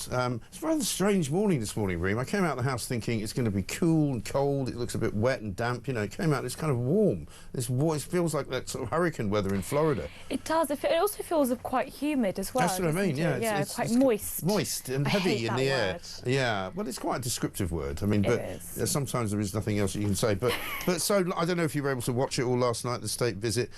It's a rather strange morning this morning, Reem. I came out of the house thinking it's going to be cool and cold. It looks a bit wet and damp. You know, it came out, it's kind of warm. It feels like that sort of hurricane weather in Florida. It does. It also feels quite humid as well. That's what I mean, yeah. It's quite moist. Moist and heavy in the air. Word. Yeah, well, it's quite a descriptive word. I mean, but sometimes there is nothing else you can say. But so, I don't know if you were able to watch it all last night, the state visit.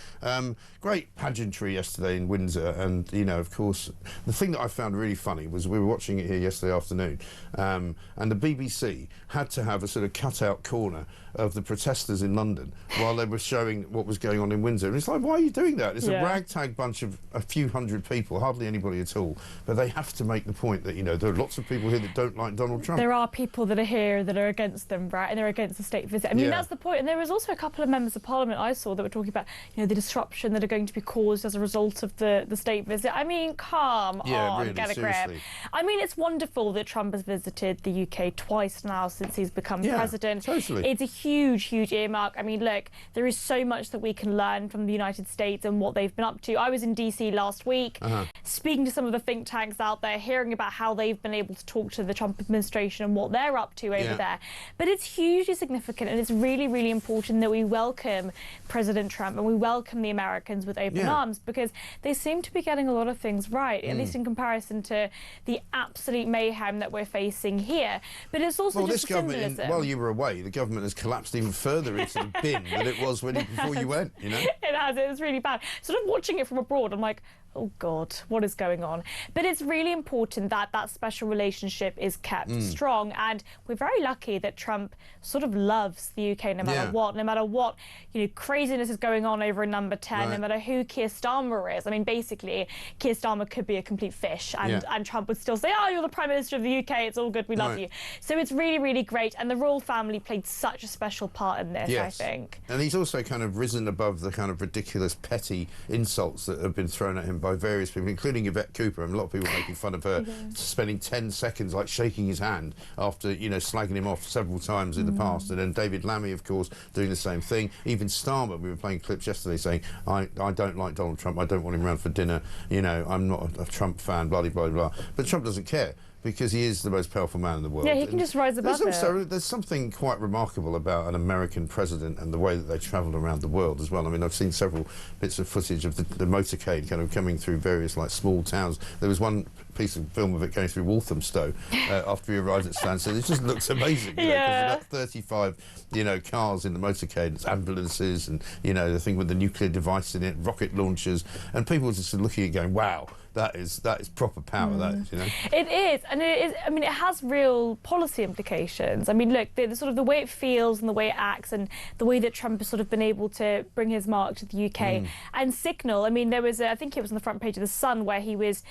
Great pageantry yesterday in Windsor. And, you know, of course, the thing that I found really funny was we were watching it here yesterday afternoon, and the BBC had to have a sort of cut-out corner of the protesters in London while they were showing what was going on in Windsor. And it's like, why are you doing that? It's a ragtag bunch of a few hundred people, hardly anybody at all. But they have to make the point that, you know, there are lots of people here that don't like Donald Trump. There are people that are here that are against them, right? And they're against the state visit. I mean, that's the point. And there was also a couple of members of Parliament I saw that were talking about, you know, the disruption that are going to be caused as a result of the state visit. I mean, come on, really, get a seriously. grip. I mean, it's wonderful that Trump has visited the UK twice now since he's become president. Totally. It's a huge, huge earmark. I mean, look, there is so much that we can learn from the United States and what they've been up to. I was in DC last week, speaking to some of the think tanks out there, hearing about how they've been able to talk to the Trump administration and what they're up to over there. But it's hugely significant, and it's really, really important that we welcome President Trump and we welcome the Americans with open arms, because they seem to be getting a lot of things right, at least in comparison to the absolute mayhem that we're facing here. But it's also just this government, symbolism. while you were away, the government has collapsed even further into the bin than it was before you went, you know? It has. It was really bad. Sort of watching it from abroad, I'm like, oh God, what is going on? But it's really important that that special relationship is kept strong, and we're very lucky that Trump sort of loves the UK no matter what, you know, craziness is going on over in number 10, no matter who Keir Starmer is. I mean, basically, Keir Starmer could be a complete fish, and Trump would still say, oh, you're the Prime Minister of the UK, it's all good, we love you. So it's really, really great, and the royal family played such a special part in this, I think. And he's also kind of risen above the kind of ridiculous, petty insults that have been thrown at him by various people, including Yvette Cooper, and a lot of people making fun of her spending 10 seconds like shaking his hand after, you know, slagging him off several times in the past. And then David Lammy, of course, doing the same thing. Even Starmer, we were playing clips yesterday saying, I don't like Donald Trump, I don't want him around for dinner, you know, I'm not a Trump fan, blah, blah, blah, blah. But Trump doesn't care, because he is the most powerful man in the world. Yeah, he can just rise above it. There's something quite remarkable about an American president and the way that they travelled around the world as well. I mean, I've seen several bits of footage of the motorcade kind of coming through various, like, small towns. There was one piece of film of it going through Walthamstow after we arrived at Stansted. It just looks amazing, you know, because about 35, you know, cars in the motorcade, it's ambulances and, you know, the thing with the nuclear device in it, rocket launchers, and people just looking at it going, wow, that is proper power, that is, you know. It is, and it is, I mean, it has real policy implications. I mean, look, the sort of the way it feels and the way it acts and the way that Trump has sort of been able to bring his mark to the UK and signal. I mean, there was, I think it was on the front page of The Sun, where he was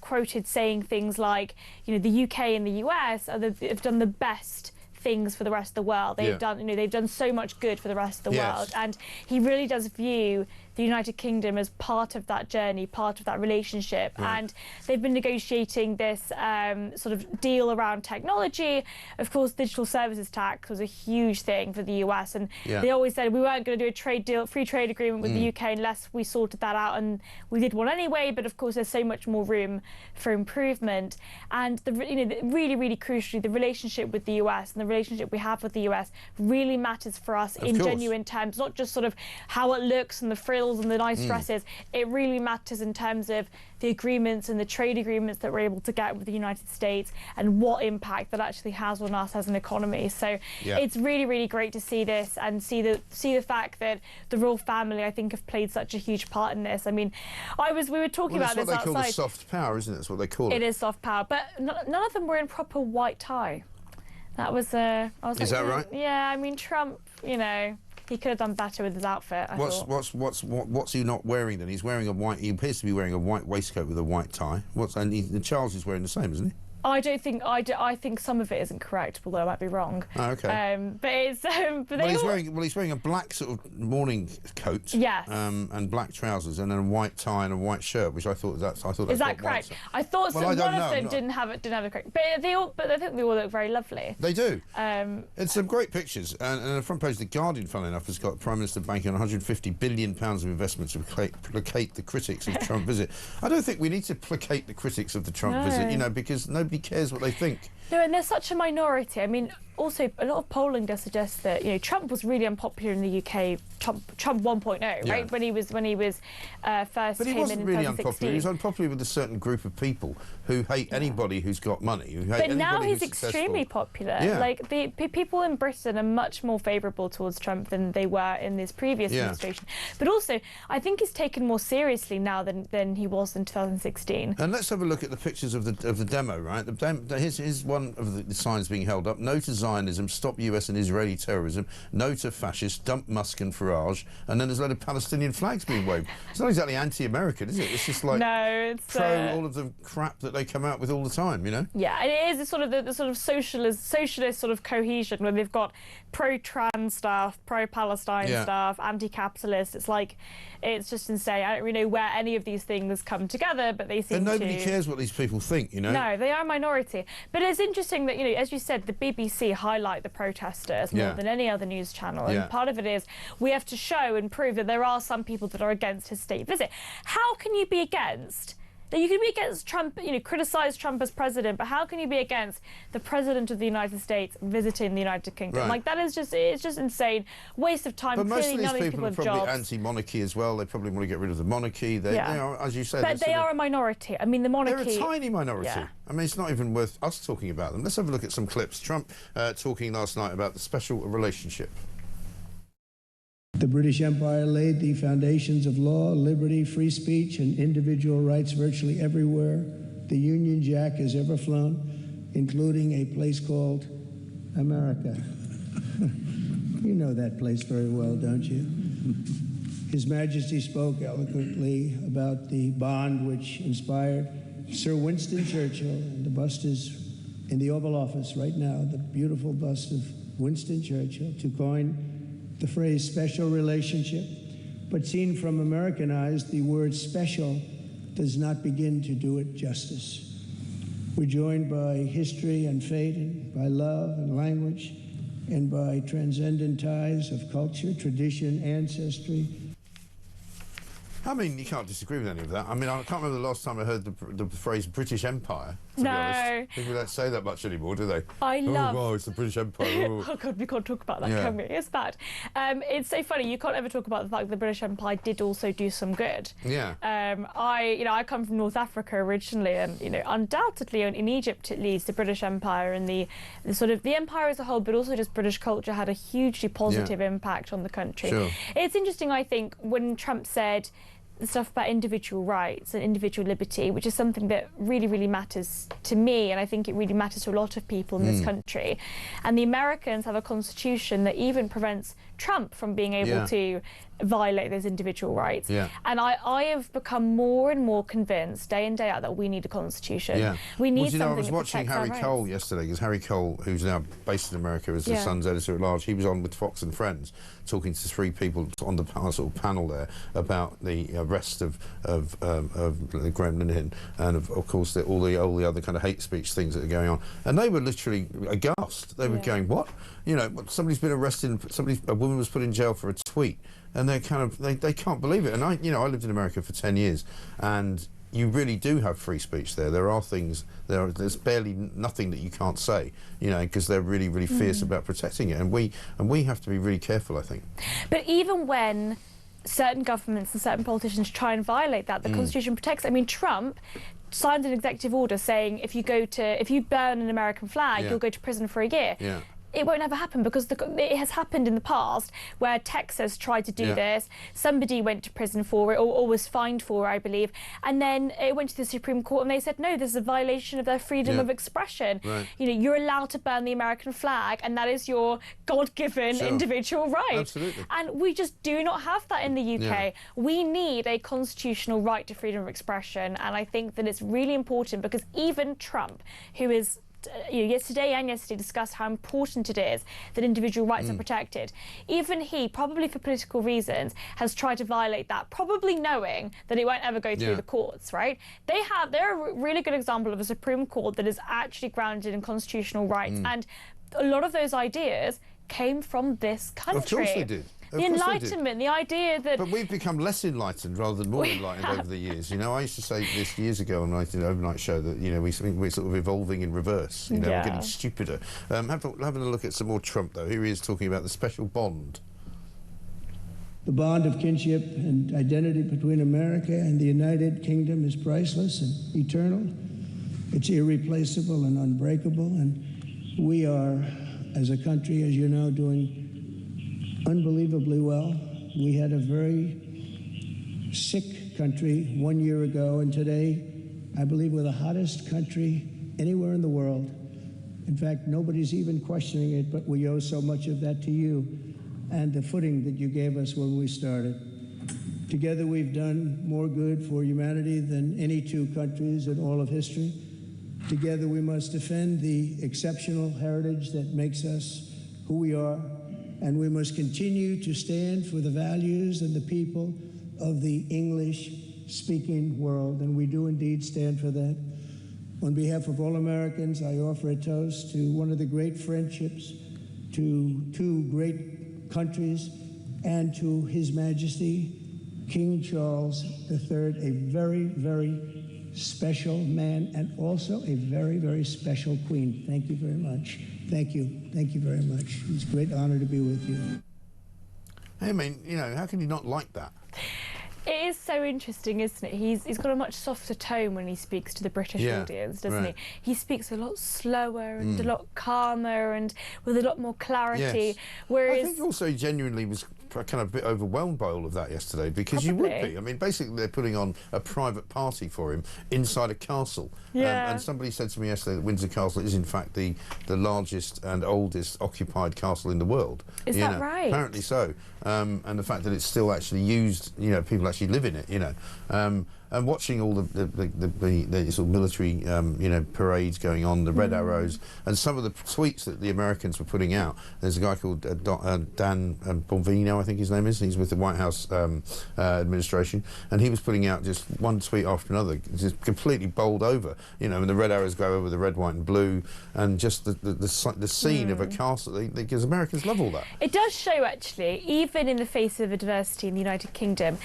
quoted saying things like, you know, the UK and the US have done the best things for the rest of the world. They've done, you know, they've done so much good for the rest of the world, and he really does view the United Kingdom as part of that journey, part of that relationship. And they've been negotiating this sort of deal around technology. Of course, digital services tax was a huge thing for the US, and they always said we weren't going to do a trade deal, free trade agreement with the UK unless we sorted that out, and we did one anyway. But of course, there's so much more room for improvement. And really, really crucially, the relationship with the US and the relationship we have with the US really matters for us in genuine terms, not just sort of how it looks and the frills and the nice dresses. It really matters in terms of the agreements and the trade agreements that we're able to get with the United States and what impact that actually has on us as an economy. So it's really, really great to see this and see the fact that the royal family, I think, have played such a huge part in this. I mean, we were talking about this outside. It's what they call the soft power, isn't it? That's what they call it. It is soft power, but none of them were in proper white tie. That was I was Is that right? Yeah, I mean, Trump, you know, he could have done better with his outfit. What's he not wearing then? He's wearing a white. He appears to be wearing a white waistcoat with a white tie. And Charles is wearing the same, isn't he? I don't think I think some of it isn't correct, although I might be wrong. Oh, okay. But it's he's wearing a black sort of morning coat. Yes. And black trousers and then a white tie and a white shirt, which I thought that's. Is that correct? I thought one of them didn't have it correct. But I think they all look very lovely. They do. It's some great pictures, and the front page of the Guardian, funnily enough, has got Prime Minister banking on £150 billion of investment to placate the critics of Trump visit. I don't think we need to placate the critics of the Trump visit, you know, because nobody cares what they think. No, and they're such a minority. I mean, also, a lot of polling does suggest that, you know, Trump was really unpopular in the UK, Trump 1.0, right? Yeah. When he was first But he came wasn't in really 2016. unpopular. He was unpopular with a certain group of people who hate anybody who's got money. But now he's extremely popular. Yeah. Like, the people in Britain are much more favourable towards Trump than they were in this previous administration. But also, I think he's taken more seriously now than he was in 2016. And let's have a look at the pictures of the demo, right? Here's one of the signs being held up. No to Zionism, stop US and Israeli terrorism. No to fascists, dump Musk and Farage. And then there's a load of Palestinian flags being waved. It's not exactly anti-American, is it? It's just like pro all of the crap that they come out with all the time, you know? Yeah, and it is the sort of socialist sort of cohesion where they've got pro-trans stuff, pro-Palestine stuff, anti-capitalist. It's like, it's just insane. I don't really know where any of these things come together, but they seem to... And nobody cares what these people think, you know? No, they are a minority. But it's interesting that, you know, as you said, the BBC highlight the protesters more than any other news channel. And part of it is we have to show and prove that there are some people that are against his state visit. How can you be against... You can be against Trump, you know, criticise Trump as president, but how can you be against the president of the United States visiting the United Kingdom? Right. Like, it's just insane. Waste of time. But most Clearly, of these people are have probably jobs. anti-monarchy as well. They probably want to get rid of the monarchy. They are, as you say... But they are a minority. I mean, the monarchy... They're a tiny minority. Yeah. I mean, it's not even worth us talking about them. Let's have a look at some clips. Trump talking last night about the special relationship. The British Empire laid the foundations of law, liberty, free speech, and individual rights virtually everywhere the Union Jack has ever flown, including a place called America. You know that place very well, don't you? His Majesty spoke eloquently about the bond which inspired Sir Winston Churchill, and the bust is in the Oval Office right now, the beautiful bust of Winston Churchill, to coin the phrase special relationship, but seen from American eyes, the word special does not begin to do it justice. We're joined by history and fate, and by love and language, and by transcendent ties of culture, tradition, ancestry. I mean, you can't disagree with any of that. I mean, I can't remember the last time I heard the phrase British Empire, to be honest. People don't say that much anymore, do they? Oh, wow, it's the British Empire. Oh, God, we can't talk about that, can we? It's bad. It's so funny. You can't ever talk about the fact that the British Empire did also do some good. Yeah. I come from North Africa originally, and, you know, undoubtedly, in Egypt at least, the British Empire and the sort of the empire as a whole, but also just British culture had a hugely positive impact on the country. Sure. It's interesting, I think, when Trump said the stuff about individual rights and individual liberty, which is something that really, really matters to me, and I think it really matters to a lot of people in this country. And the Americans have a constitution that even prevents Trump from being able to violate those individual rights. Yeah. And I have become more and more convinced, day in, day out, that we need a constitution. Yeah. We need something I was watching Harry Cole yesterday, because Harry Cole, who's now based in America as the Sun's editor-at-large, he was on with Fox and Friends, talking to three people on the sort of panel there about the arrest of Graham Linehan and of course all the other kind of hate speech things that are going on, and they were literally aghast. They were going, what? You know, somebody's been arrested, a woman was put in jail for a tweet, and they're kind of they can't believe it. And I lived in America for 10 years, and you really do have free speech there. There are things, there's barely nothing that you can't say, you know, because they're really, really fierce about protecting it, and we have to be really careful, I think. But even when certain governments and certain politicians try and violate that, the Constitution protects it. I mean, Trump signed an executive order saying if you burn an American flag, you'll go to prison for a year. Yeah. it won't ever happen, because it has happened in the past where Texas tried to do this. Somebody went to prison for it, or was fined for it, I believe, and then it went to the Supreme Court and they said, no, this is a violation of their freedom of expression. Right. You know, you're allowed to burn the American flag, and that is your God-given individual right. Absolutely. And we just do not have that in the UK. Yeah. We need a constitutional right to freedom of expression, and I think that it's really important, because even Trump, who is today and yesterday discussed how important it is that individual rights are protected. Even he, probably for political reasons, has tried to violate that, probably knowing that it won't ever go through the courts, right? They're a really good example of a Supreme Court that is actually grounded in constitutional rights, and a lot of those ideas came from this country. Of course they did. The Enlightenment, the idea that... But we've become less enlightened rather than more enlightened over the years. You know, I used to say this years ago on an overnight show that, you know, we're sort of evolving in reverse. You know, we're getting stupider. Having a look at some more Trump, though. Here he is talking about the special bond. The bond of kinship and identity between America and the United Kingdom is priceless and eternal. It's irreplaceable and unbreakable, and we are, as a country, as you know, doing unbelievably well. We had a very sick country 1 year ago, and today, I believe we're the hottest country anywhere in the world. In fact, nobody's even questioning it, but we owe so much of that to you and the footing that you gave us when we started. Together, we've done more good for humanity than any two countries in all of history. Together, we must defend the exceptional heritage that makes us who we are, and we must continue to stand for the values and the people of the English-speaking world, and we do indeed stand for that. On behalf of all Americans, I offer a toast to one of the great friendships, to two great countries, and to His Majesty, King Charles III, a very, very special man, and also a very, very special queen. Thank you very much. Thank you. Thank you very much. It's a great honor to be with you. I mean, you know, how can you not like that? It is so interesting, isn't it? He's got a much softer tone when he speaks to the British audience, doesn't he? He speaks a lot slower and a lot calmer and with a lot more clarity. Whereas I think also he genuinely was kind of a bit overwhelmed by all of that yesterday, because you would be. I mean, basically they're putting on a private party for him inside a castle. And somebody said to me yesterday that Windsor Castle is in fact the largest and oldest occupied castle in the world. Is that right? Apparently so. And the fact that it's still actually used, you know, people actually live in it, you know. And watching all the sort of military, you know, parades going on, the red arrows, and some of the tweets that the Americans were putting out. There's a guy called Dan Bonvino, I think his name is. He's with the White House administration, and he was putting out just one tweet after another, just completely bowled over, you know, and the red arrows go over the red, white, and blue, and just the scene of a castle. Because Americans love all that. It does show, actually, even in the face of adversity in the United Kingdom,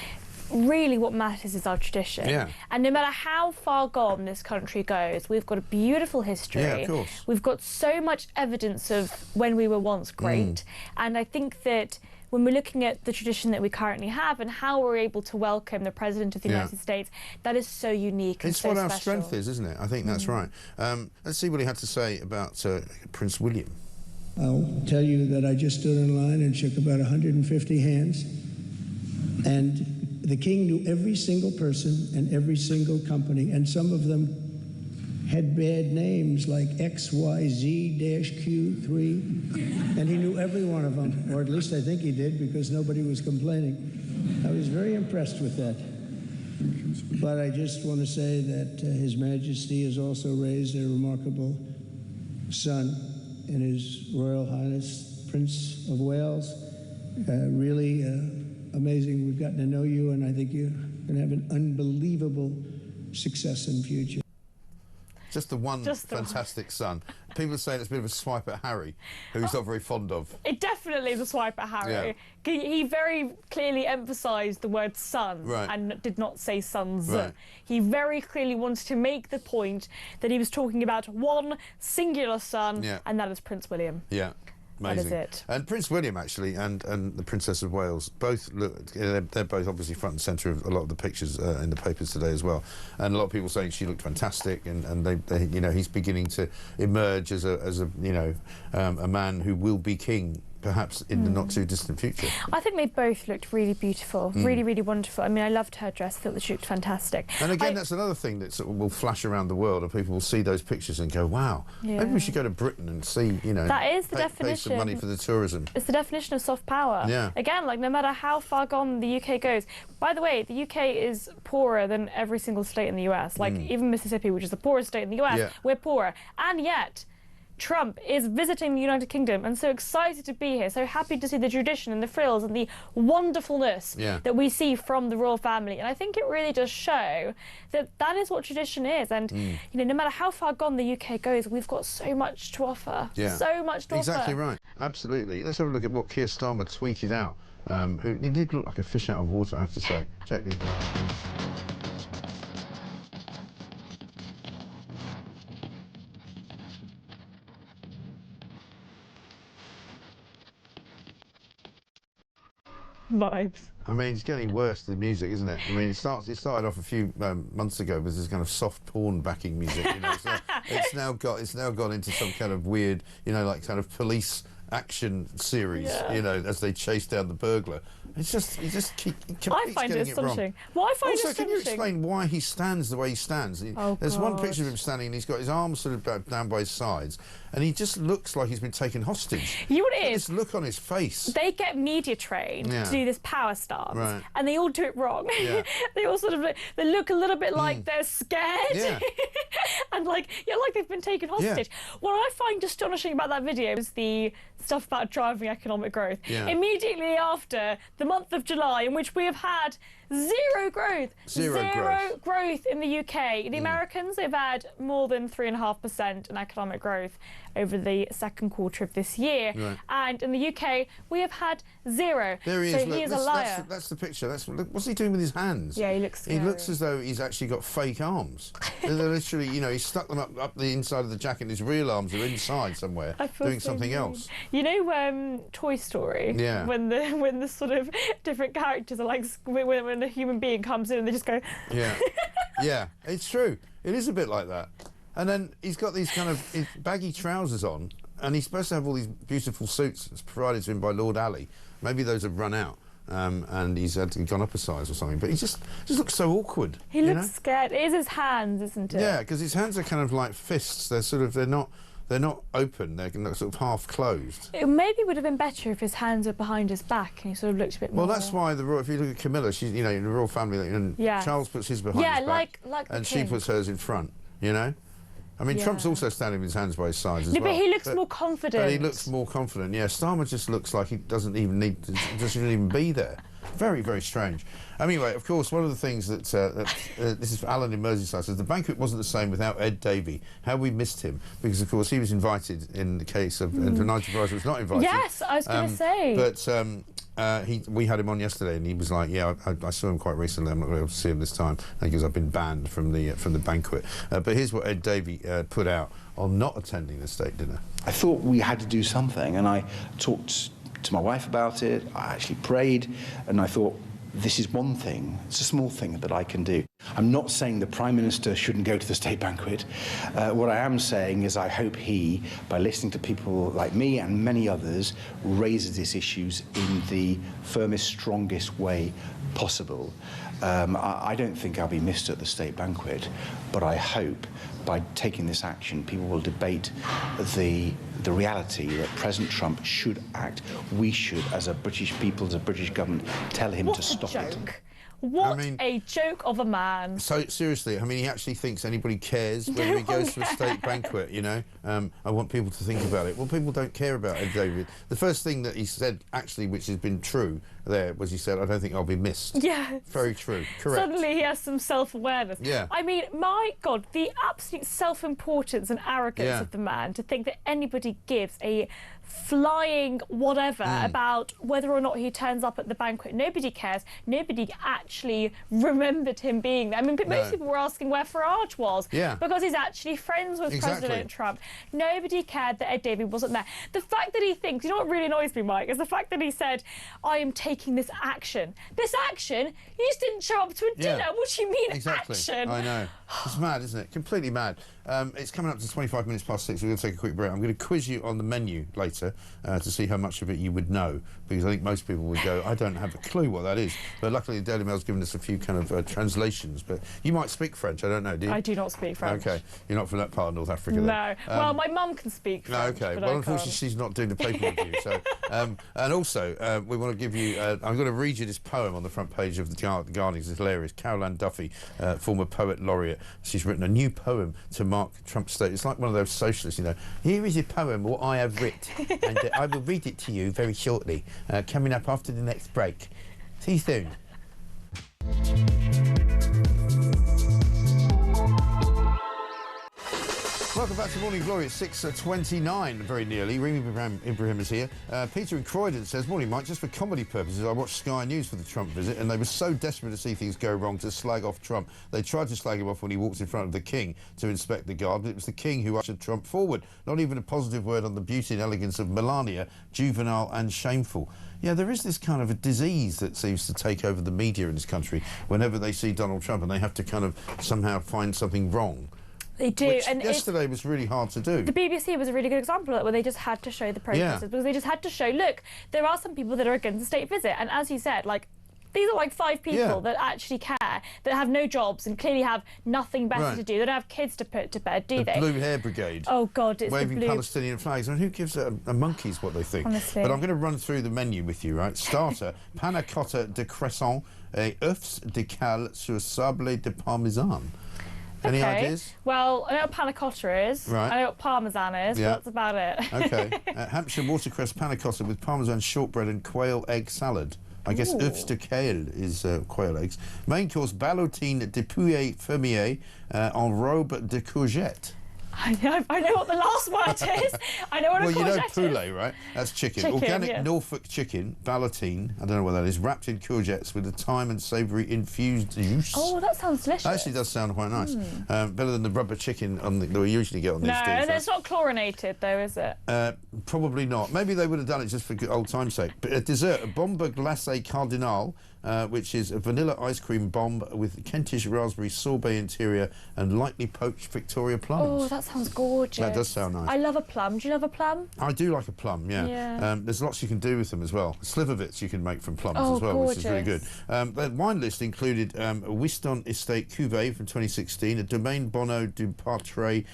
really what matters is our tradition. And no matter how far gone this country goes, we've got a beautiful history. Of course. We've got so much evidence of when we were once great. And I think that when we're looking at the tradition that we currently have and how we're able to welcome the President of the United States, that is so unique and so special. It's what our strength is, isn't it? I think that's right. Let's see what he had to say about Prince William. I'll tell you that I just stood in line and shook about 150 hands, and the king knew every single person and every single company, and some of them had bad names like XYZ-Q3, and he knew every one of them, or at least I think he did, because nobody was complaining. I was very impressed with that. But I just want to say that His Majesty has also raised a remarkable son in His Royal Highness, Prince of Wales. Really amazing. We've gotten to know you, and I think you're going to have an unbelievable success in the future. Just the one fantastic son. People are saying it's a bit of a swipe at Harry, who he's not very fond of. It definitely is a swipe at Harry. He very clearly emphasised the word son and did not say sons. He very clearly wanted to make the point that he was talking about one singular son, and that is Prince William. Amazing. That is it. And Prince William, actually, and the Princess of Wales, both look, they're both obviously front and centre of a lot of the pictures in the papers today as well. And a lot of people saying she looked fantastic, and they you know, he's beginning to emerge as a you know, a man who will be king, perhaps in the not too distant future. I think they both looked really beautiful, really, really wonderful. I mean, I loved her dress. I thought that she looked fantastic. And again, that's another thing that sort of will flash around the world, and people will see those pictures and go, wow, maybe we should go to Britain and see, you know, that is the definition. Pay some money for the tourism. It's the definition of soft power. Yeah. Again, like, no matter how far gone the UK goes. By the way, the UK is poorer than every single state in the US. Like, even Mississippi, which is the poorest state in the US, we're poorer. And yet, Trump is visiting the United Kingdom and so excited to be here, so happy to see the tradition and the frills and the wonderfulness that we see from the royal family. And I think it really does show that that is what tradition is. And you know, no matter how far gone the UK goes, we've got so much to offer. So much to offer. Exactly right. Absolutely. Let's have a look at what Keir Starmer tweeted out. He did look like a fish out of water, I have to say. Check these. Vibes. I mean, it's getting worse, the music, isn't it? I mean, it started off a few months ago with this kind of soft porn backing music. You know, so it's now gone into some kind of weird, you know, like kind of police action series. You know, as they chase down the burglar. It's just, I find it astonishing. What I find also, astonishing. can you explain why he stands the way he stands? There's one picture of him standing, and he's got his arms sort of down by his sides, and he just looks like he's been taken hostage. You know what it is? This look on his face. They get media trained to do this power stance, and they all do it wrong. They all sort of they look a little bit like they're scared, and like they've been taken hostage. What I find astonishing about that video is the stuff about driving economic growth. Immediately after the month of July, in which we have had zero growth. Zero growth in the UK. The Americans, they've had more than 3.5% in economic growth over the second quarter of this year. And in the UK, we have had zero. There he so is. He is a liar. That's the picture. What's he doing with his hands? Yeah, he looks scary. He looks as though he's actually got fake arms. They're literally, you know, he's stuck them up the inside of the jacket, and his real arms are inside somewhere, doing something else. You know, Toy Story? Yeah. When the sort of different characters are like, when a human being comes in and they just go... Yeah. Yeah, it's true. It is a bit like that. And then he's got these kind of baggy trousers on, and he's supposed to have all these beautiful suits provided to him by Lord Ali. Maybe those have run out, and he's gone up a size or something. But he just looks so awkward. He looks scared. It is his hands, isn't it? Yeah, because his hands are kind of like fists. They're not open. They're sort of half closed. It maybe would have been better if his hands were behind his back and he sort of looked a bit more... Well, that's why if you look at Camilla, she's, you know, in the royal family, and Charles puts his behind his back, like and she puts hers in front. You know. I mean, Trump's also standing with his hands by his sides as well. But he looks more confident. But he looks more confident, yeah. Starmer just looks like he doesn't even be there. Very, very strange. Anyway, of course, one of the things that, this is Alan in Merseyside, says the banquet wasn't the same without Ed Davey. How we missed him, because, of course, he was invited in the case of... Nigel Farage was not invited. Yes, I was going to say. But we had him on yesterday, and he was like, "Yeah, I saw him quite recently. I'm not going to be able to see him this time because I've been banned from the banquet." But here's what Ed Davey put out on not attending the state dinner. I thought we had to do something, and I talked to my wife about it. I actually prayed, and I thought, this is one thing, it's a small thing that I can do. I'm not saying the Prime Minister shouldn't go to the state banquet. What I am saying is I hope he, by listening to people like me and many others, raises these issues in the firmest, strongest way possible. I don't think I'll be missed at the state banquet, but I hope by taking this action, people will debate the reality that President Trump should act. We should, as a British people, as a British government, tell him to stop it. What a joke of a man. So, seriously, I mean, he actually thinks anybody cares whether he goes to a state banquet, you know? I want people to think about it. Well, people don't care about Ed Davey. The first thing that he said, actually, which has been true, there was he said, "I don't think I'll be missed." Yes. Very true. Correct. Suddenly he has some self-awareness. Yeah. I mean, my God, the absolute self-importance and arrogance of the man to think that anybody gives a flying whatever about whether or not he turns up at the banquet. Nobody cares. Nobody actually remembered him being there. I mean, most people were asking where Farage was because he's actually friends with President Trump. Nobody cared that Ed Davey wasn't there. The fact that he thinks, you know what really annoys me, Mike, is the fact that he said, "I am taking this action." This action? You just didn't show up to a dinner. What do you mean action? I know. It's mad, isn't it? Completely mad. It's coming up to 25 minutes past 6. We're going to take a quick break. I'm going to quiz you on the menu later to see how much of it you would know, because I think most people would go, "I don't have a clue what that is." But luckily, the Daily Mail's given us a few kind of translations. But you might speak French. I don't know. Do you? I do not speak French. Okay. You're not from that part of North Africa, then? No. Well, my mum can speak French. No, okay. But Well, unfortunately, she's not doing the paper review. So, and also, we want to give you. I'm going to read you this poem on the front page of the Guardian. It's hilarious. Carol Ann Duffy, former poet laureate, she's written a new poem to mark Trump's state. It's like one of those socialists, you know. "Here is a poem what I have written, and I will read it to you very shortly, coming up after the next break. See you soon." Welcome back to Morning Glory at 6:29, very nearly. Reem Ibrahim is here. Peter in Croydon says, "Morning, Mike. Just for comedy purposes, I watched Sky News for the Trump visit, and they were so desperate to see things go wrong to slag off Trump. They tried to slag him off when he walked in front of the King to inspect the guard, but it was the King who ushered Trump forward. Not even a positive word on the beauty and elegance of Melania, juvenile and shameful." Yeah, there is this kind of a disease that seems to take over the media in this country whenever they see Donald Trump, and they have to kind of somehow find something wrong. They do. Which and yesterday was really hard to do. The BBC was a really good example of it, where they just had to show the protesters, because they just had to show, look, there are some people that are against the state visit. And as you said, like, these are like 5 people that actually care, that have no jobs and clearly have nothing better to do. They don't have kids to put to bed, do they? The Blue Hair Brigade. Oh, God, it's waving the blue... Palestinian flags. And who gives a monkey's what they think? Honestly. But I'm going to run through the menu with you, right? Starter, panna cotta de crescent et œufs de cale sur sable de parmesan. Any ideas? Well, I know what panna cotta is. Right. I know what parmesan is, but that's about it. OK. Hampshire watercress panna cotta with parmesan shortbread and quail egg salad. I guess œufs de quail is quail eggs. Main course, ballotine de poulet fermier en robe de courgette. I know what the last word is. I know what a courgette is. Well, you know poulet, right? That's chicken. Organic Norfolk chicken, ballotine, I don't know what that is, wrapped in courgettes with a thyme and savoury infused juice. Oh, that sounds delicious. Actually does sound quite nice. Better than the rubber chicken that we usually get on these days. No, it's not chlorinated, though, is it? Probably not. Maybe they would have done it just for old time's sake. But a dessert, a bombe glacée cardinal, which is a vanilla ice cream bomb with Kentish raspberry sorbet interior and lightly poached Victoria plums. Oh, that sounds gorgeous. That does sound nice. I love a plum. Do you love a plum? I do like a plum, yeah. There's lots you can do with them as well. Slivovitz you can make from plums as well, gorgeous. which is really good. The wine list included a Wiston Estate Cuvée from 2016, a Domaine Bonneau du Patray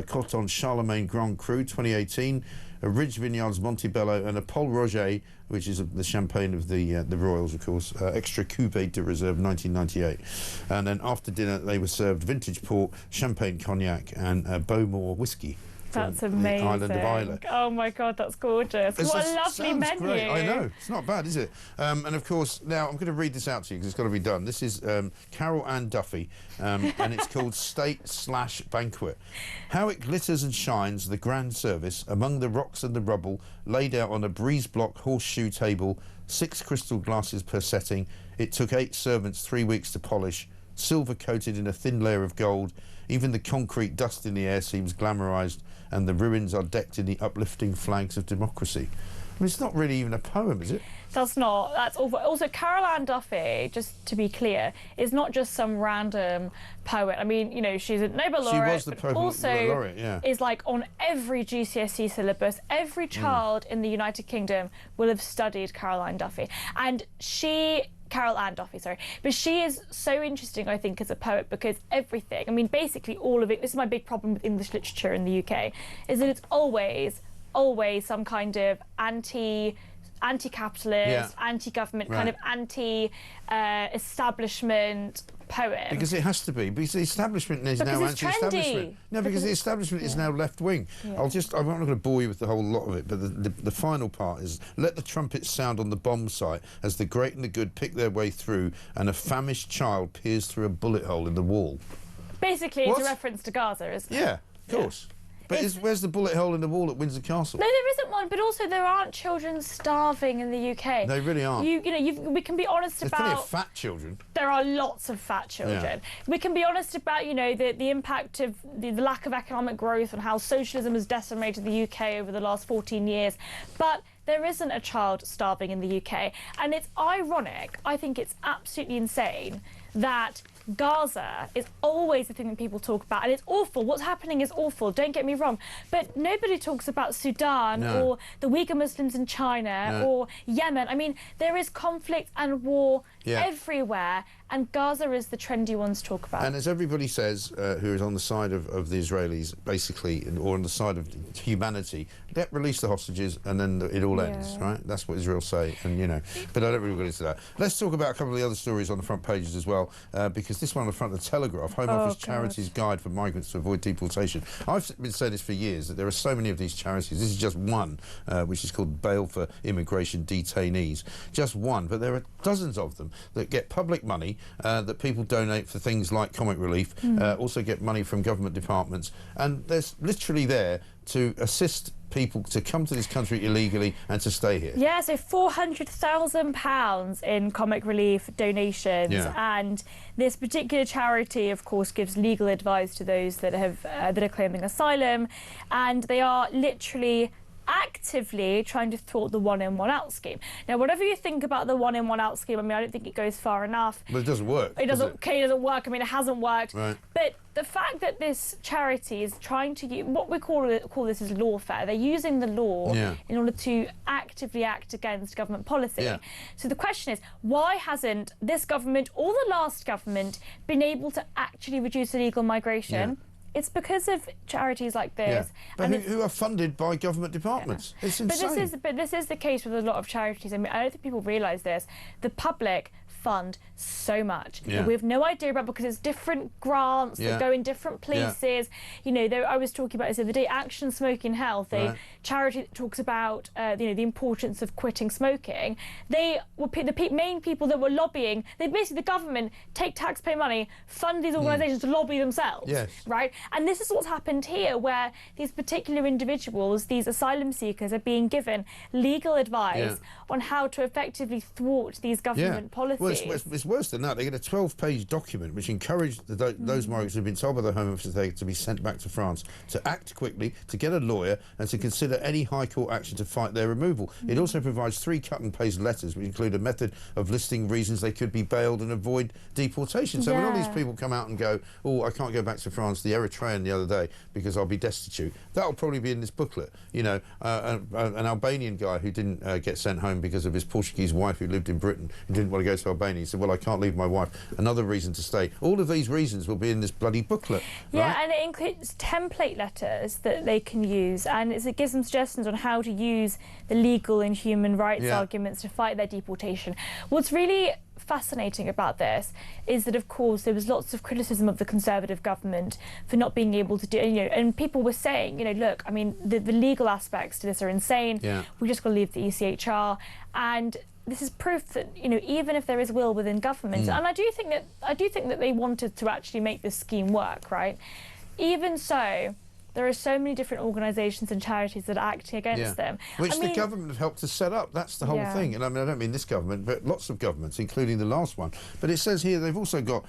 Coton Charlemagne Grand Cru 2018, a Ridge Vineyards Montebello, and a Paul Roger, which is the champagne of the Royals, of course, extra Cuvée de Reserve 1998. And then after dinner, they were served vintage port, champagne cognac, and Bowmore whiskey. That's amazing. The island of Islay. Oh my God, that's gorgeous. What a lovely menu. Great. I know. It's not bad, is it? And of course, now I'm going to read this out to you because it's got to be done. This is Carol Ann Duffy, and it's called State/Banquet. How it glitters and shines, the grand service, among the rocks and the rubble, laid out on a breeze block horseshoe table, 6 crystal glasses per setting. It took 8 servants 3 weeks to polish, silver coated in a thin layer of gold. Even the concrete dust in the air seems glamorised, and the ruins are decked in the uplifting flags of democracy. I mean, it's not really even a poem, is it? That's not. That's awful. Also, Carol Ann Duffy, just to be clear, is not just some random poet. I mean, you know, she's a Nobel laureate. She was the poet laureate, yeah. Is like on every GCSE syllabus. Every child in the United Kingdom will have studied Carol Ann Duffy, and Carol Ann Duffy, sorry. But she is so interesting, I think, as a poet, because everything, I mean, basically all of it, this is my big problem with English literature in the UK, is that it's always some kind of anti-capitalist, anti-government, kind of anti-establishment poem. Because it has to be. Because the establishment is now anti-establishment. No, because the establishment is now left-wing. I'm not going to bore you with the whole lot of it, but the final part is, let the trumpets sound on the bomb site as the great and the good pick their way through and a famished child peers through a bullet hole in the wall. Basically, it's a reference to Gaza, isn't it? Yeah, of course. But where's the bullet hole in the wall at Windsor Castle? No, there isn't one. But also, there aren't children starving in the UK. They really aren't. We can be honest There's about. There's plenty of fat children. There are lots of fat children. Yeah. We can be honest about, the impact of the lack of economic growth and how socialism has decimated the UK over the last 14 years. But there isn't a child starving in the UK. And it's ironic. I think it's absolutely insane that Gaza is always the thing that people talk about, and it's awful. What's happening is awful, don't get me wrong, but nobody talks about Sudan or the Uyghur Muslims in China or Yemen. I mean, there is conflict and war everywhere, and Gaza is the trendy one to talk about. And as everybody says, who is on the side of the Israelis, basically, or on the side of humanity, release the hostages and then it all ends, right? That's what Israel say, and but I don't really go into that. Let's talk about a couple of the other stories on the front pages as well, because this one on the front of the Telegraph, Home Office Charities Guide for Migrants to Avoid Deportation. I've been saying this for years, that there are so many of these charities. This is just one, which is called Bail for Immigration Detainees. Just one, but there are dozens of them that get public money that people donate for things like comic relief, also get money from government departments, and they're literally there to assist people to come to this country illegally and to stay here. Yeah, so £400,000 in comic relief donations, and this particular charity, of course, gives legal advice to those that are claiming asylum, and they are literally actively trying to thwart the one in, one out scheme. Now, whatever you think about the one in, one out scheme, I mean, I don't think it goes far enough. But it doesn't work. It doesn't work. I mean, it hasn't worked. Right. But the fact that this charity is trying to use, what we call this is lawfare. They're using the law in order to actively act against government policy. Yeah. So the question is, why hasn't this government or the last government been able to actually reduce illegal migration? Yeah. It's because of charities like this, but who are funded by government departments. It's insane. But this is the case with a lot of charities. I mean, I don't think people realise this. The public fund so much that we have no idea about, because it's different grants that go in different places. I was talking about this the other day, Action Smoking Health, a charity that talks about the importance of quitting smoking. They were the main people that were lobbying. They basically, the government take taxpayer money, fund these organisations to lobby themselves, right? And this is what's happened here, where these particular individuals, these asylum seekers, are being given legal advice on how to effectively thwart these government policies. Well, it's worse than that. They get a 12-page document which encouraged those migrants who have been told by the Home Office to be sent back to France to act quickly, to get a lawyer, and to consider any High Court action to fight their removal. It also provides 3 cut-and-paste letters which include a method of listing reasons they could be bailed and avoid deportation. So when all these people come out and go, oh, I can't go back to France, the Eritrean the other day, because I'll be destitute, that'll probably be in this booklet. An Albanian guy who didn't get sent home because of his Portuguese wife who lived in Britain and didn't want to go to Albania, he said, well, I can't leave my wife. Another reason to stay. All of these reasons will be in this bloody booklet. Yeah, right? and it includes template letters that they can use, and it gives them suggestions on how to use the legal and human rights arguments to fight their deportation. What's really fascinating about this is that, of course, there was lots of criticism of the Conservative government for not being able to do, and people were saying, look, I mean, the legal aspects to this are insane. We just got to leave the ECHR, and this is proof that even if there is will within government, and I do think that they wanted to actually make this scheme work, right? Even so, there are so many different organisations and charities that are acting against them. Which the government have helped to set up. That's the whole thing. And I mean, I don't mean this government, but lots of governments, including the last one. But it says here they've also got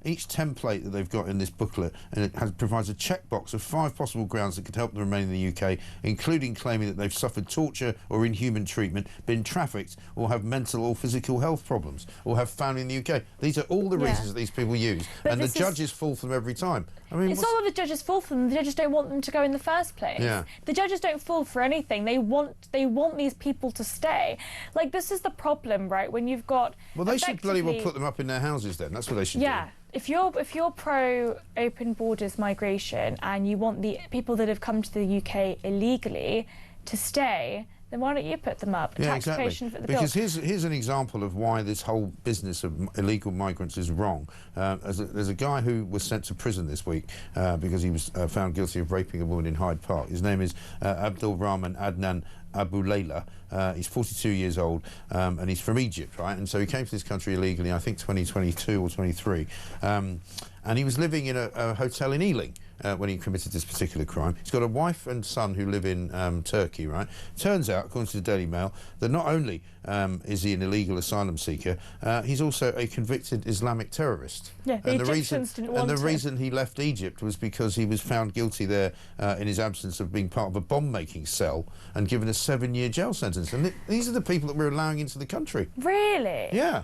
each template that they've got in this booklet, and it provides a checkbox of 5 possible grounds that could help them remain in the UK, including claiming that they've suffered torture or inhuman treatment, been trafficked, or have mental or physical health problems, or have family in the UK. These are all the reasons that these people use. But and the judges fall for them every time. I mean, it's not that the judges fall for them. The judges don't want them to go in the first place. The judges don't fall for anything. They want these people to stay. Like, this is the problem, right? When you've got they should bloody well put them up in their houses then. That's what they should do. If you're pro open borders migration and you want the people that have come to the UK illegally to stay, then why don't you put them up? Yeah, Taxation exactly. for the Because bill. here's an example of why this whole business of illegal migrants is wrong. There's a guy who was sent to prison this week because he was found guilty of raping a woman in Hyde Park. His name is Abdul Rahman Adnan Abu Layla. He's 42 years old and he's from Egypt, right? And so he came to this country illegally, I think 2022 or 23. And he was living in a hotel in Ealing when he committed this particular crime. He's got a wife and son who live in Turkey, right? Turns out, according to the Daily Mail, that not only is he an illegal asylum seeker, he's also a convicted Islamic terrorist. Yeah, the Egyptians didn't want And the him. reason he left Egypt was because he was found guilty there in his absence of being part of a bomb-making cell and given a 7-year jail sentence. And these are the people that we're allowing into the country. Really? Yeah.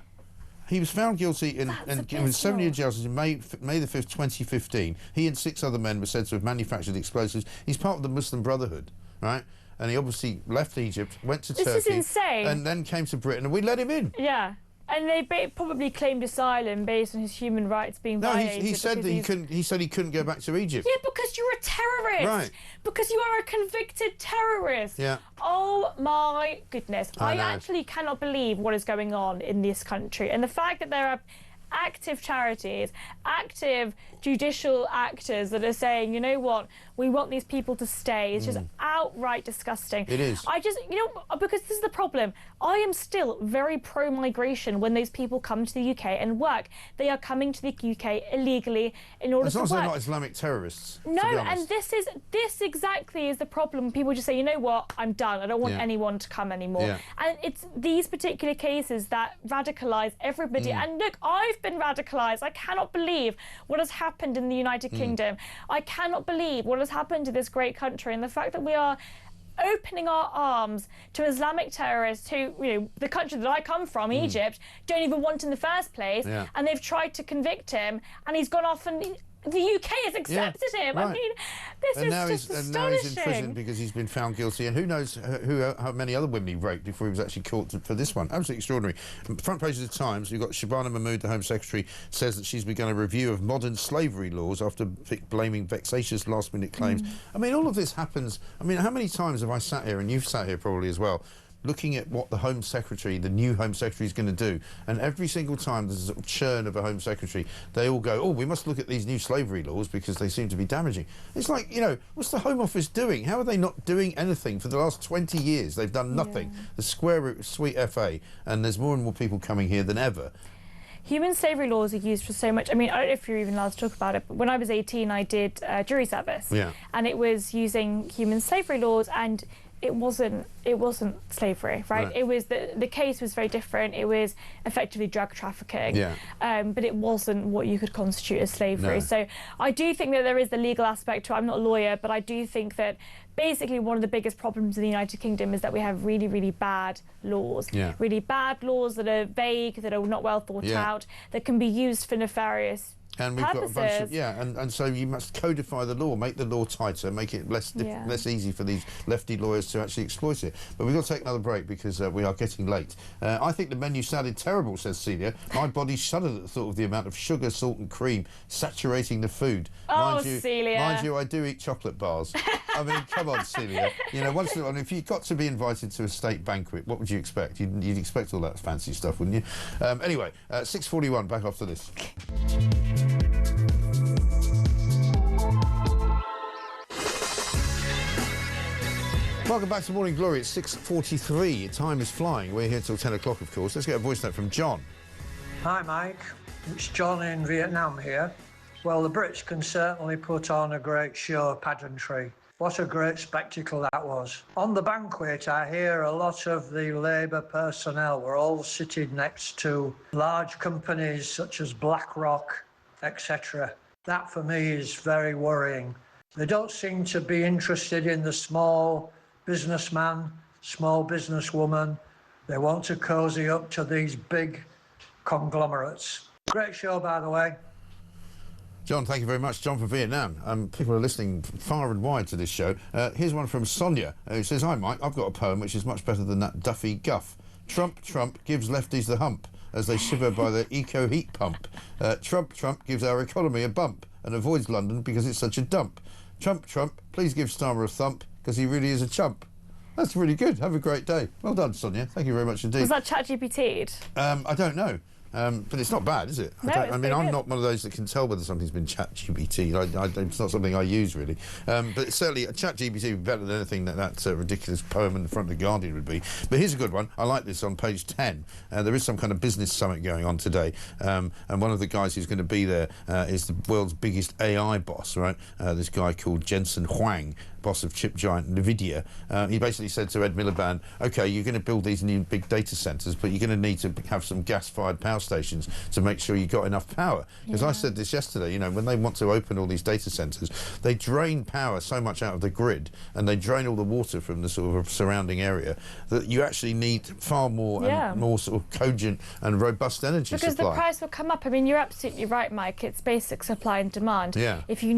He was found guilty and given a 7-year jail sentence in May the 5th, 2015. He and 6 other men were said to have manufactured explosives. He's part of the Muslim Brotherhood, right? And he obviously left Egypt, went to Turkey. This is insane. And then came to Britain, and we let him in. Yeah. And they probably claimed asylum based on his human rights being No, violated. he said that he couldn't. He said he couldn't go back to Egypt. Yeah, because you're a terrorist. Right. Because you are a convicted terrorist. Yeah. Oh my goodness. I know. actually cannot believe what is going on in this country. And the fact that there are active charities, active judicial actors that are saying, you know what, we want these people to stay. It's just outright disgusting. It is. I just, you know, because this is the problem. I am still very pro-migration when those people come to the UK and work. They are coming to the UK illegally in order As to long work. as they're not Islamic terrorists. No, to be honest. and this exactly is the problem. People just say, you know what, I'm done. I don't want Yeah. anyone to come anymore. Yeah. And it's these particular cases that radicalise everybody. And look, I've been radicalised. I cannot believe what has happened in the United Kingdom. I cannot believe what has happened to this great country, and the fact that we are opening our arms to Islamic terrorists who, you know, the country that I come from, Egypt, don't even want in the first place. Yeah. And they've tried to convict him, and he's gone off and the UK has accepted him. right. I mean, this And is now just he's now he's in prison astonishing. because he's been found guilty, and who knows how many other women he raped before he was actually caught for this one. Absolutely extraordinary. Front page of the Times, you've got Shabana Mahmood, the Home Secretary, says that she's begun a review of modern slavery laws after blaming vexatious last-minute claims. I mean, all of this happens. I mean, how many times have I sat here, and you've sat here probably as well, looking at what the Home Secretary, the new Home Secretary, is going to do, and every single time there's a sort of churn of a Home Secretary, they all go, oh, we must look at these new slavery laws because they seem to be damaging. It's like, you know, what's the Home Office doing? How are they not doing anything for the last 20 years? They've done nothing. Yeah. The square root, sweet FA, and there's more and more people coming here than ever. Human slavery laws are used for so much. I mean, I don't know if you're even allowed to talk about it, but when I was 18, I did jury service. Yeah. And it was using human slavery laws, and it wasn't slavery, right? Right. It was the case was very different. It was effectively drug trafficking. Yeah. But it wasn't what you could constitute as slavery. No. So I do think that there is the legal aspect to it. I'm not a lawyer, but I do think that basically one of the biggest problems in the United Kingdom is that we have really, really bad laws. Yeah. Really bad laws that are vague, that are not well thought Yeah. out, that can be used for nefarious And we've purposes. got a bunch of, and so you must codify the law, make the law tighter, make it less easy for these lefty lawyers to actually exploit it. But we've got to take another break because we are getting late. I think the menu sounded terrible, says Celia. My body shuddered at the thought of the amount of sugar, salt and cream saturating the food. Oh, Celia. Mind you, I do eat chocolate bars. I mean, come on, Celia. You know, once in a while, if you got to be invited to a state banquet, what would you expect? You'd expect all that fancy stuff, wouldn't you? Anyway, 6:41, back after this. Welcome back to Morning Glory. It's 6:43. Time is flying. We're here till 10 o'clock, of course. Let's get a voice note from John. Hi Mike, it's John in Vietnam here. Well, the Brits can certainly put on a great show of pageantry. What a great spectacle that was. On the banquet, I hear a lot of the Labour personnel were all sitting next to large companies such as BlackRock, etc. That for me is very worrying. They don't seem to be interested in the small businessman, small businesswoman. They want to cozy up to these big conglomerates. Great show, by the way. John, thank you very much. John from Vietnam. People are listening far and wide to this show. Here's one from Sonia, who says, hi, Mike, I've got a poem which is much better than that Duffy guff. Trump gives lefties the hump as they shiver by the eco heat pump. Trump gives our economy a bump and avoids London because it's such a dump. Trump, please give Starmer a thump because he really is a chump. That's really good. Have a great day. Well done, Sonia. Thank you very much indeed. Was that ChatGPT'd? I don't know. But it's not bad, is it? No, I mean, I'm good. not one of those that can tell whether something's been ChatGPT. It's not something I use, really. But certainly, ChatGPT would be better than anything that ridiculous poem in the front of The Guardian would be. But here's a good one. I like this on page 10. There is some kind of business summit going on today. And one of the guys who's going to be there is the world's biggest AI boss, right? This guy called Jensen Huang, boss of chip giant NVIDIA. He basically said to Ed Miliband, OK, you're going to build these new big data centres, but you're going to need to have some gas-fired power stations to make sure you've got enough power. Because I said this yesterday, you know, when they want to open all these data centres, they drain power so much out of the grid and they drain all the water from the sort of surrounding area that you actually need far more and more sort of cogent and robust energy because supply. the price will come up. I mean, you're absolutely right, Mike. It's basic supply and demand. Yeah. If you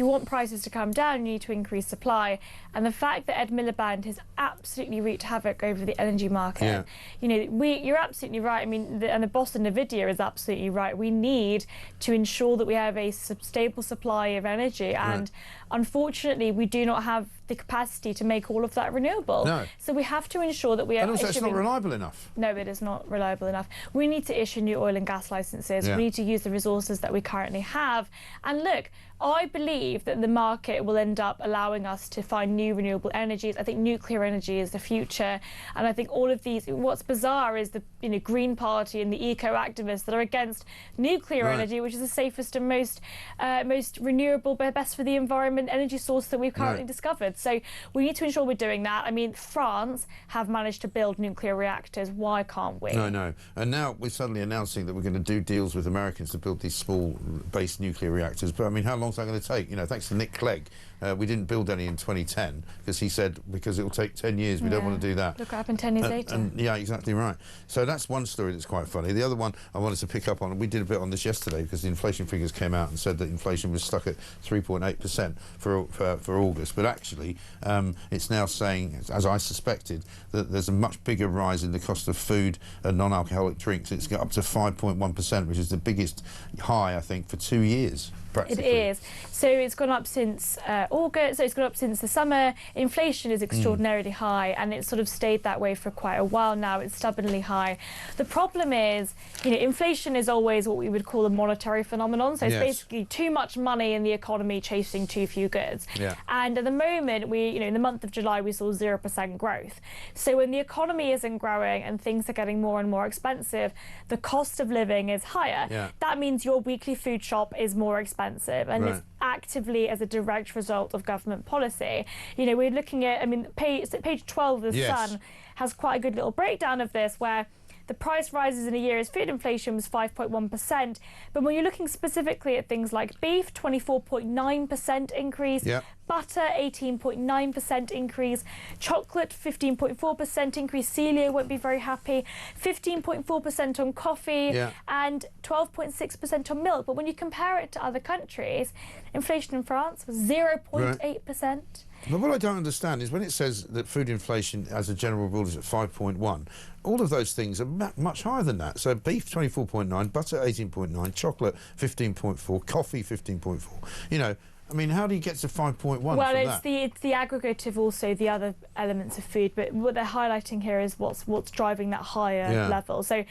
want prices to come down, you need to increase supply. And the fact that Ed Miliband has absolutely wreaked havoc over the energy market, you know, you're absolutely right. I mean, and the boss of NVIDIA is absolutely right. We need to ensure that we have a stable supply of energy, and unfortunately, we do not have the capacity to make all of that renewable. No. So we have to ensure that we are. And also, it's not reliable enough. No, it is not reliable enough. We need to issue new oil and gas licenses. We need to use the resources that we currently have. And look, I believe that the market will end up allowing us to find new renewable energies. I think nuclear energy is the future. And I think all of these, what's bizarre is the Green Party and the eco-activists that are against nuclear energy, which is the safest and most renewable, but best for the environment energy source that we've currently discovered. So we need to ensure we're doing that. I mean, France have managed to build nuclear reactors. Why can't we? No. And now we're suddenly announcing that we're going to do deals with Americans to build these small base nuclear reactors. But I mean, how long is that going to take? You know, thanks to Nick Clegg, we didn't build any in 2010 because he said because it will take 10 years. We don't want to do that. Look what happened 10 years later. And yeah, exactly right. So that's one story that's quite funny. The other one I wanted to pick up on, we did a bit on this yesterday because the inflation figures came out and said that inflation was stuck at 3.8% for August. But actually, it's now saying, as I suspected, that there's a much bigger rise in the cost of food and non-alcoholic drinks. It's got up to 5.1%, which is the biggest high, I think, for 2 years. It is. So it's gone up since August, so it's gone up since the summer. Inflation is extraordinarily high, and it's sort of stayed that way for quite a while now. It's stubbornly high. The problem is, you know, inflation is always what we would call a monetary phenomenon. So it's basically too much money in the economy chasing too few goods. And at the moment, in the month of July, we saw 0% growth. So when the economy isn't growing and things are getting more and more expensive, the cost of living is higher. That means your weekly food shop is more expensive. And it's actively as a direct result of government policy. You know, we're looking at, I mean, page 12 of The Sun has quite a good little breakdown of this, where the price rises in a year as food inflation was 5.1%. But when you're looking specifically at things like beef, 24.9% increase, butter, 18.9% increase, chocolate, 15.4% increase. Celia won't be very happy. 15.4% on coffee and 12.6% on milk. But when you compare it to other countries, inflation in France was 0.8%. But what I don't understand is when it says that food inflation as a general rule is at 5.1, all of those things are much higher than that. So beef 24.9, butter 18.9, chocolate 15.4, coffee 15.4. You know, I mean, how do you get to 5.1? Well, it's the aggregate of also the other elements of food, but what they're highlighting here is what's driving that higher level. So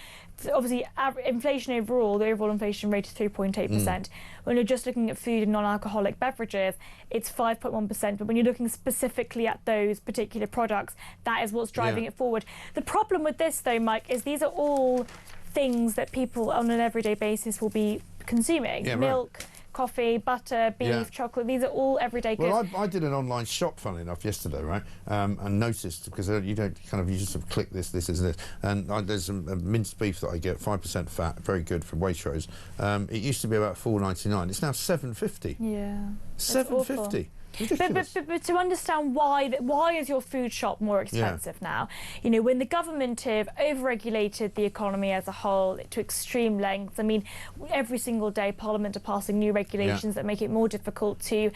obviously, inflation overall, the overall inflation rate is 3.8%. When you're just looking at food and non-alcoholic beverages, it's 5.1%. But when you're looking specifically at those particular products, that is what's driving it forward. The problem with this, though, Mike, is these are all things that people on an everyday basis will be consuming. Milk, coffee, butter, beef, chocolate, these are all everyday goods. Well, I did an online shop, funnily enough, yesterday, right? And noticed, because you just sort of click this, and there's some minced beef that I get, 5% fat, very good from Waitrose. It used to be about $4.99. It's now $7.50. Yeah. $7.50. But to understand why is your food shop more expensive now? You know, when the government have overregulated the economy as a whole to extreme lengths. I mean, every single day Parliament are passing new regulations that make it more difficult to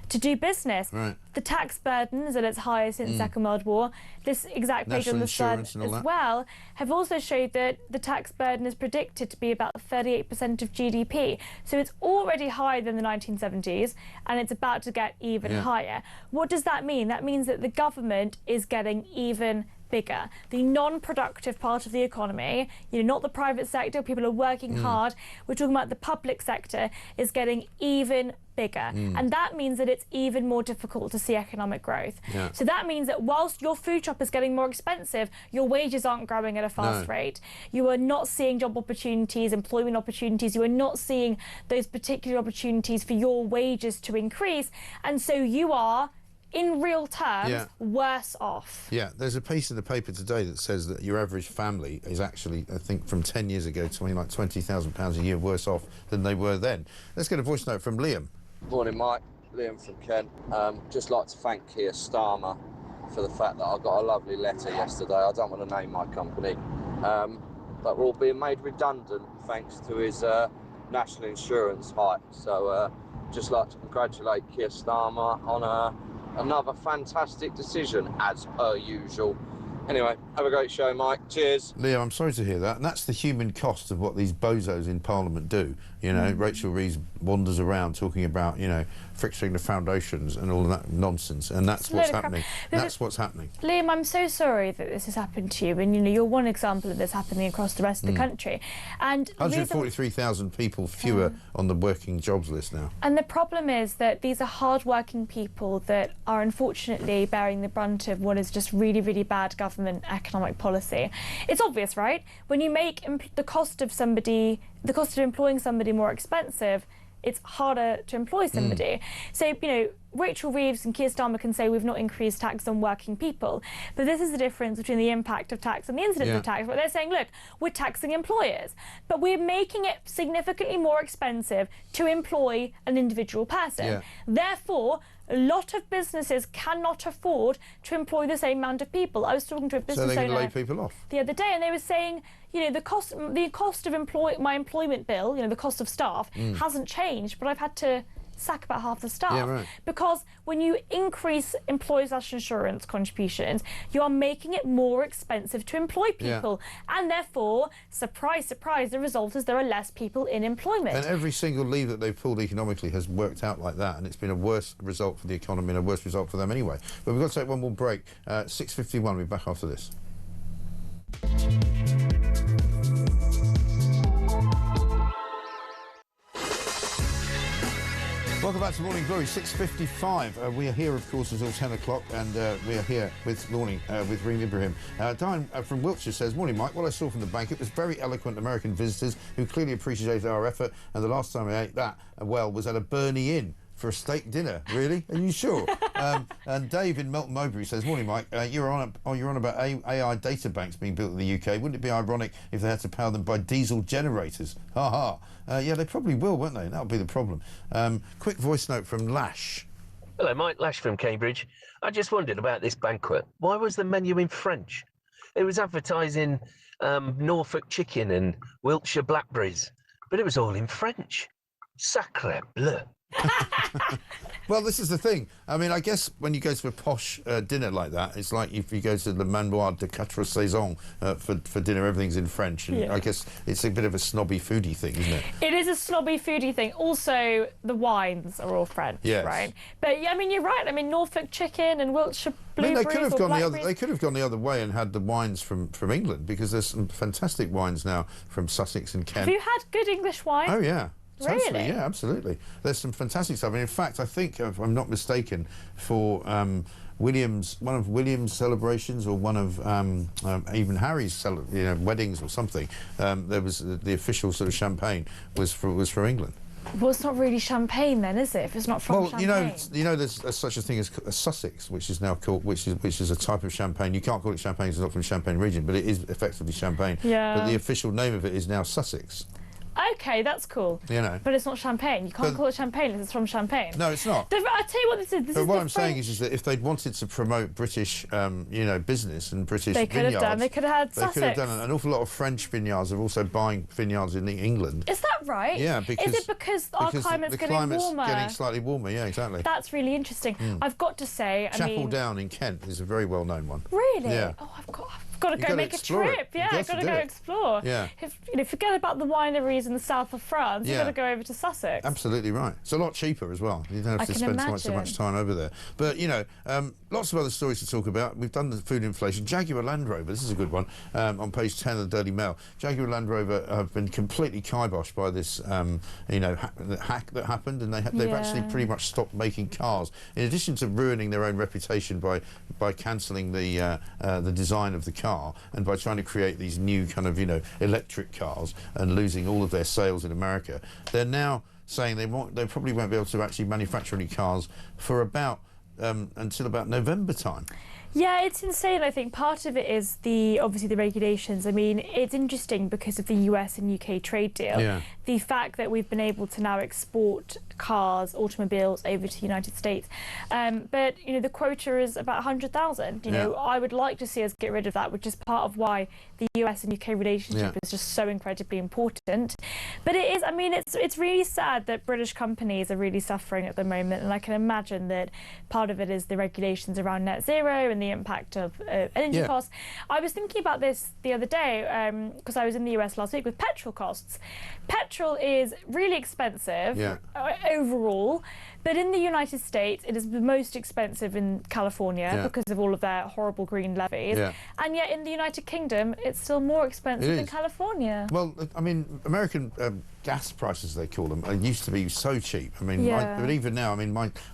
do business. The tax burden is at its highest since the Second World War. This exact page on The Sun as well have also showed that the tax burden is predicted to be about 38% of GDP. So it's already higher than the 1970s, and it's about to get even even higher. What does that mean? That means that the government is getting even bigger. The non-productive part of the economy, not the private sector, people are working hard. We're talking about the public sector is getting even bigger. And that means that it's even more difficult to see economic growth. So that means that whilst your food shop is getting more expensive, your wages aren't growing at a fast rate. You are not seeing job opportunities, employment opportunities. You are not seeing those particular opportunities for your wages to increase. And so you are, in real terms, worse off. Yeah, there's a piece in the paper today that says that your average family is actually, I think, from 10 years ago, something like £20,000 a year worse off than they were then. Let's get a voice note from Liam. Morning, Mike. Liam from Kent. Just like to thank Keir Starmer for the fact that I got a lovely letter yesterday. I don't want to name my company, but we're all being made redundant thanks to his national insurance hike. So just like to congratulate Keir Starmer on another fantastic decision, as per usual. Anyway, have a great show, Mike. Cheers. Leo, I'm sorry to hear that. And that's the human cost of what these bozos in Parliament do. Rachel Reeves wanders around talking about, fixing the foundations and all of that nonsense. And that's what's happening. That's what's happening. Liam, I'm so sorry that this has happened to you. And, you're one example of this happening across the rest of the country. And 143,000 people fewer on the working jobs list now. And the problem is that these are hard-working people that are unfortunately bearing the brunt of what is just really, really bad government economic policy. It's obvious, right? When you make the cost of employing somebody more expensive, it's harder to employ somebody. So, Rachel Reeves and Keir Starmer can say we've not increased tax on working people, but this is the difference between the impact of tax and the incidence of tax. But they're saying, look, we're taxing employers, but we're making it significantly more expensive to employ an individual person. Therefore, a lot of businesses cannot afford to employ the same amount of people. I was talking to a business owner so they're going to lay people off the other day, and they were saying, the cost of my employment bill, the cost of staff hasn't changed, but I've had to sack about half the staff. Because when you increase employers' national insurance contributions, you are making it more expensive to employ people. And therefore, surprise, surprise, the result is there are less people in employment. And every single lever that they've pulled economically has worked out like that, and it's been a worse result for the economy and a worse result for them anyway. But we've got to take one more break. 6:51, we'll be back after this. Welcome back to Morning Glory, 6:55. We are here, of course, until 10 o'clock, and we are here with Reem Ibrahim. Diane from Wiltshire says, morning, Mike. What I saw from the banquet was very eloquent American visitors who clearly appreciated our effort, and the last time I ate that was at a Burnley Inn for a steak dinner. Really? Are you sure? And Dave in Melton Mowbray says, morning, Mike. You're on about AI data banks being built in the UK. Wouldn't it be ironic if they had to power them by diesel generators? Ha ha. Yeah, they probably will, won't they? That'll be the problem. Quick voice note from Lash. Hello, Mike. Lash from Cambridge. I just wondered about this banquet. Why was the menu in French? It was advertising Norfolk chicken and Wiltshire blackberries, but it was all in French. Sacre bleu. Well, this is the thing. I mean, I guess when you go to a posh dinner like that, it's like if you go to the Manoir de Quatre Saisons for dinner, everything's in French. And I guess it's a bit of a snobby foodie thing, isn't it? It is a snobby foodie thing. Also, the wines are all French, right? But yeah, I mean, you're right. I mean, Norfolk chicken and Wiltshire blueberries. They could have gone the other way and had the wines from England, because there's some fantastic wines now from Sussex and Kent. Have you had good English wine? Oh yeah. Totally, really? yeah, absolutely. There's some fantastic stuff. And in fact, I think, if I'm not mistaken, for one of William's celebrations, or one of even Harry's weddings or something, there was the official sort of champagne was from England. Well, it's not really champagne then, is it? If it's not from champagne. There's such a thing as Sussex, which is now called, which is a type of champagne. You can't call it champagne, it's not from the Champagne region, but it is effectively champaign. Yeah. But the official name of it is now Sussex. Okay, that's cool. But it's not champagne. You can't call it champagne if it's from Champagne. No, it's not. I'll tell you what this is. But what I'm saying is that if they'd wanted to promote British, business and British vineyards, they could have had Sussex. They could have done it. An awful lot of French vineyards are also buying vineyards in England. Is that right? Yeah, because... Is it because our climate's getting warmer? Getting slightly warmer, yeah, exactly. That's really interesting. I've got to say, Chapel Down in Kent is a very well-known one. Really? Yeah. Oh, got to go make a trip. Yeah, got to go explore. Yeah. Forget about the wineries in the south of France. You've got to go over to Sussex. Absolutely right. It's a lot cheaper as well. You don't have to spend so much time over there. But lots of other stories to talk about. We've done the food inflation. Jaguar Land Rover. This is a good one. On page 10 of the Daily Mail, Jaguar Land Rover have been completely kiboshed by this, hack that happened, and they've actually pretty much stopped making cars. In addition to ruining their own reputation by cancelling the design of the car and by trying to create these new kind of electric cars and losing all of their sales in America, they're now saying they probably won't be able to actually manufacture any cars for about until about November time. Yeah, it's insane. I think part of it is obviously the regulations. I mean, it's interesting because of the US and UK trade deal. Yeah. The fact that we've been able to now export cars, automobiles over to the United States. But, the quota is about 100,000. I would like to see us get rid of that, which is part of why the US and UK relationship is just so incredibly important. But it is, it's really sad that British companies are really suffering at the moment. And I can imagine that part of it is the regulations around net zero and the impact of energy costs. I was thinking about this the other day because I was in the US last week with petrol costs. Petrol is really expensive overall, but in the United States it is the most expensive in California because of all of their horrible green levies. And yet in the United Kingdom it's still more expensive than California. Well, American gas prices, they call them, used to be so cheap. But even now,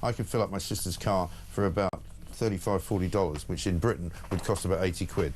I can fill up my sister's car for about $35–40, which in Britain would cost about 80 quid.